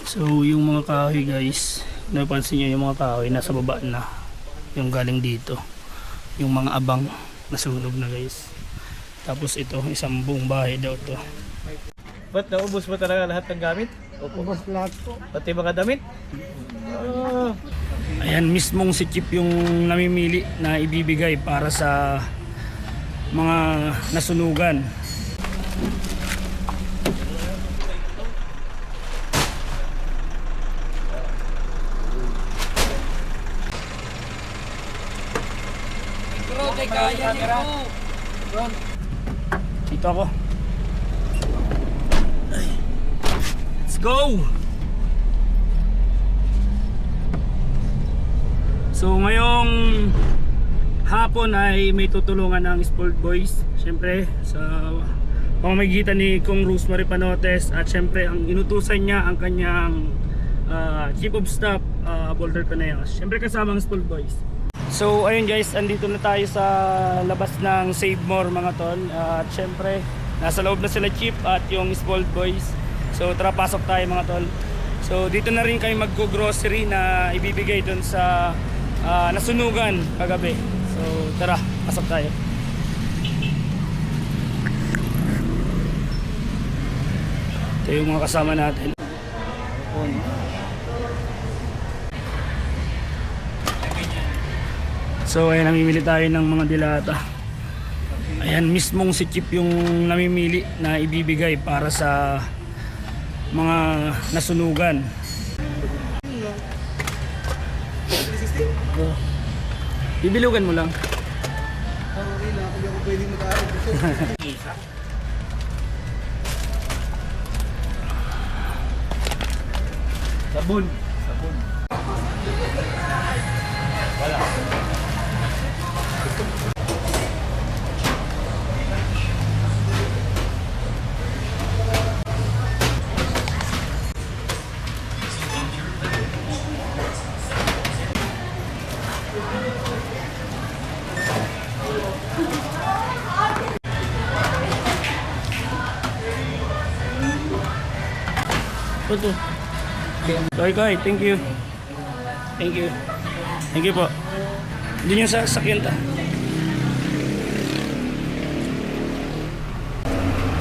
So yung mga kahoy guys, napansin nyo yung mga kahoy nasa baba na, yung galing dito, yung mga abang nasunog na guys. Tapos ito, isang buong bahay daw to. Ba't naubos mo talaga lahat ng gamit? Ubos lahat po. Pati mga damit? Ayan, mismong si Chip yung namimili na ibibigay para sa mga nasunugan. Dito ako. Let's go! So ngayong hapon ay may tutulungan ng Spoiled Boys. Siyempre sa pamamagitan ni Kong Rosemary Panotes. At siyempre ang inutusan niya ang kanyang Chief of Staff, Boulder Caneas. Siyempre kasama ang Spoiled Boys. So ayun guys, andito na tayo sa labas ng Save More mga tol. At syempre nasa loob na sila Chip at yung Spoiled Boys. So tara, pasok tayo mga tol. So dito na rin kayo mag-grocery na ibibigay dun sa nasunugan kagabi. So tara, pasok tayo. Ito yung mga kasama natin. So ayan, namimili tayo ng mga dilata. Ayan, mismong si Chip yung namimili na ibibigay para sa mga nasunugan. Bibilugan mo lang. Sorry na, hindi ako pwedeng mag-aaral. Sabon. Sabon. Wala. Ito. Okay, thank you. Thank you. Thank you po. Hindi nyo sasakyan ta.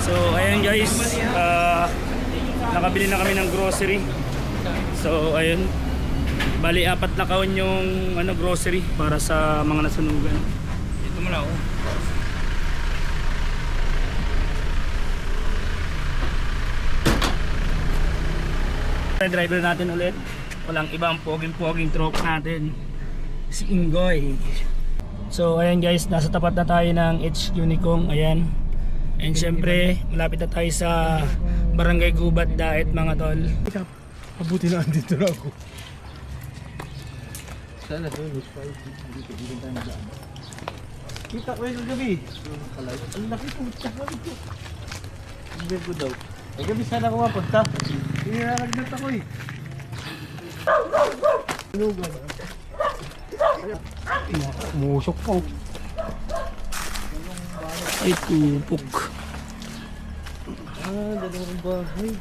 So ayan guys, nakabili na kami ng grocery. So ayun, bali 4 na kaon yung grocery para sa mga nasunugan. Ito mo lang oh. Driver natin ulit, walang ibang poging-poging truck natin, si Ingoy. So ayan guys, nasa tapat na tayo ng HQ ni Kong. Ayan. And syempre malapit na tayo sa Barangay Gubat Daet mga tol. Mabuti na andito na ako. Sana doon. Kita ko yung gabi. Ang laki po. Ang ko daw. Ay gabi sana ako mapunta. Inalagnat ako eh. Musok po. Ay tupok. Dalawang bahay.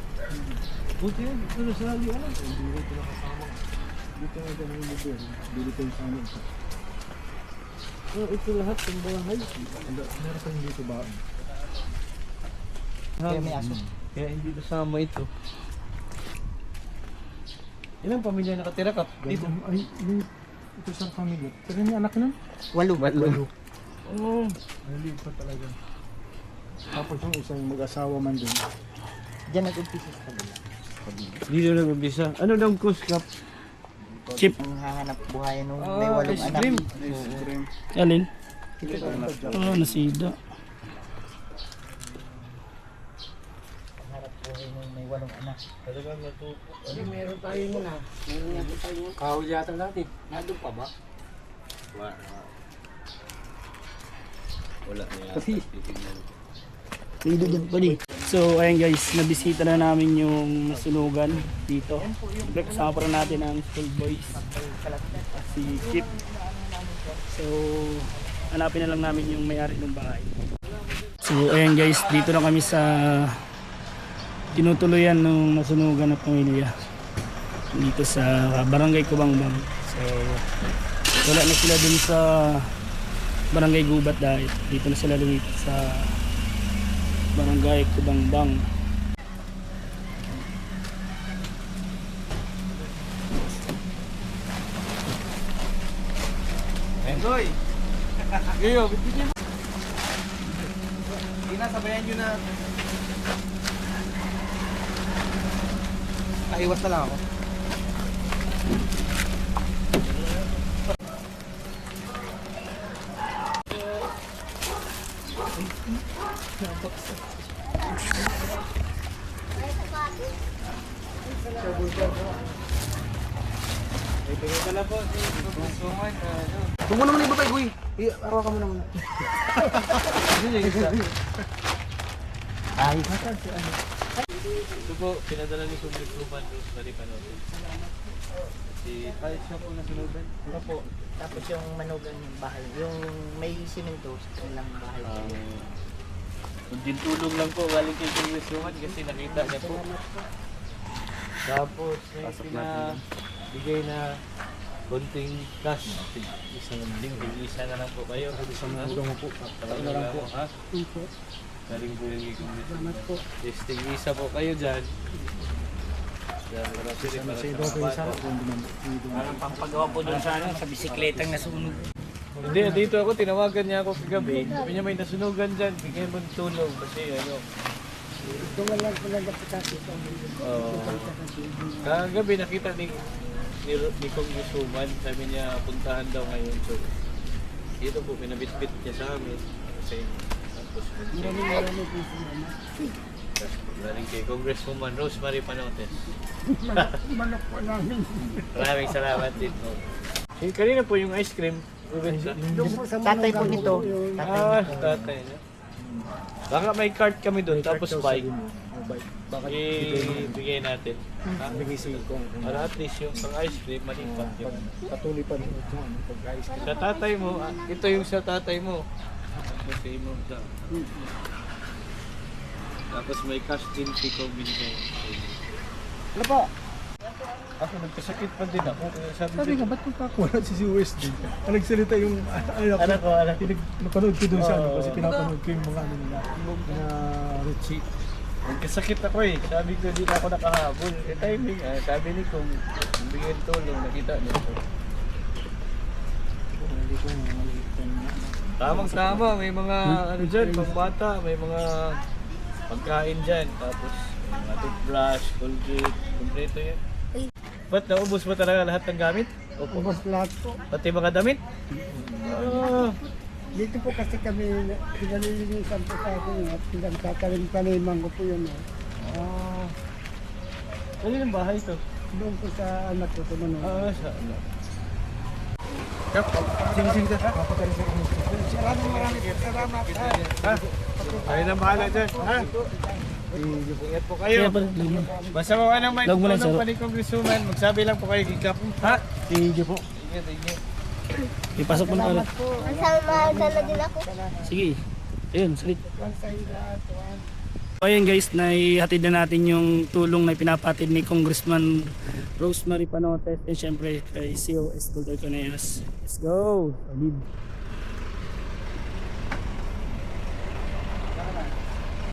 Buti yan. Ito sa ali. Hindi ko nakasama. Dito nga dalawang lugar. Dito ko yung sama. Ito lahat ng bahay. Meron pa hindi ito ba? Kaya may aso. Kaya hindi kasama ito. Ilang pamilya nakatira ka dito? Ay, ito sa pamilya. Pero may anak nun? 8. Oo. Ay, lipat talaga. Tapos yung isang mag-asawa man din. Diyan nag-umpisa sa kabila. Dito nag-umpisa. Ano daw course cup? Chip. Ang hahanap buhay nung may 8 ice anak. cream. Alin? Oo. Nasida. Hanap buhay nung may 8 anak. Talagang natupo. Meron tayo muna. Meron tayo muna. Kahul yata natin. Nandun pa ba? Wala na yata. Lido dyan pa di. So ayan guys, nabisita na namin yung nasunugan dito. Siyempre kasama pa rin natin ang School Boys, si Chip. So hanapin na lang namin yung may-ari ng bahay. So ayan guys, dito na kami sa tinutuluyan ng nasunugan na pamilya. dito sa Barangay Kubangbang. So wala na sila dun sa Barangay Gubat dahil dito na sila lumipat sa Barangay Kubangbang. Enjoy! Gayo, bigyan mo. Hindi na, sabayan nyo na. Iwas na lang ako. Ibigay ka na po. Huwag mo naman ibabay, Guy. Arawa ka mo naman. Yun yung isa. Ay, ito po, pinadala ni Kumbit Ruban Rose Maripanote. Kahit siya po nasunugan. Ano po? Tapos yung manugang bahay, yung may simento sa kanilang bahay. Kundin tulong lang po, galing kay Kumbit Ruban kasi nakita niya po. Tapos may pinabigay na konting cash. Isang linggo, isa na lang po kayo. Isang linggo po. Isang na lang po. Ha? Galing po yung Kumbit Ruban. Testing isa po kayo dyan. Parang pampagawa po dun sa sa bisikletang nasunog. Hindi, dito ako, tinawagan niya ako kagabi. Sabi niya may nasunugan dyan, bigyan mo ng tulong kasi ano. Ito nga lang pala napatati sa Kagabi nakita ni Kong Yusuman, sabi niya puntahan daw ngayon. So, dito po, pinabitbit niya sa amin. Kasi, tapos, Marami po galing kay Congresswoman Rosemary Panotes. manok po namin. Maraming salamat din po. Kanina po yung ice cream. Tatay po nito. Tatay na. Baka may card kami doon, tapos bike. Baka Ibigay natin. bigay si Kong. Para at least yung pang ice cream, malipat yun. Patuloy pa rin ito. Pag-ayos ka. Sa tatay mo, ito yung sa tatay mo. Kasi mo sa... Tapos may cash din si Kong binigay. Ano po? Ako nagkasakit pa din ako. Sabi nga, ba't magkakuha si USD? Nagsalita yung Anak ko. napanood ko doon sa ano kasi pinapanood ko yung mga ano nila. Na Richie. Nagkasakit ako eh. Sabi ko, di na ako nakahabol. Eh, timing. Sabi ni Kong, bigyan tulong. Nakita niyo. Hindi ko maliit na. Tamang-tama. May mga ano dyan, pambata. May mga pagkain dyan. Tapos, mga toothbrush, Colgate. Kompleto yan. Ba't naubos mo talaga lahat ng gamit? Ubos lahat po. Pati mga damit? Dito po kasi kami pinalilinisan po sa akin at pinagtatalim-taliman ko po yun. Ano yung bahay to? Doon po sa anak ko po nun. Sa ano? Sige. Maraming salamat. Kayo na bahala dyan. Ha? Ingat po kayo. Basta kung anong may Log mo lang, tulong sir. pa ni Congresswoman, magsabi lang po kayo kikap. Ha? Sige po. Ingat. Ipasok mo na ulit. Masama na din ako. Sige. Ayun, salit. So ayun guys, naihatid na natin yung tulong na pinapatid ni Congressman Rosemary Panotes and syempre kay COS Dr. Coneos. Let's go! Solid.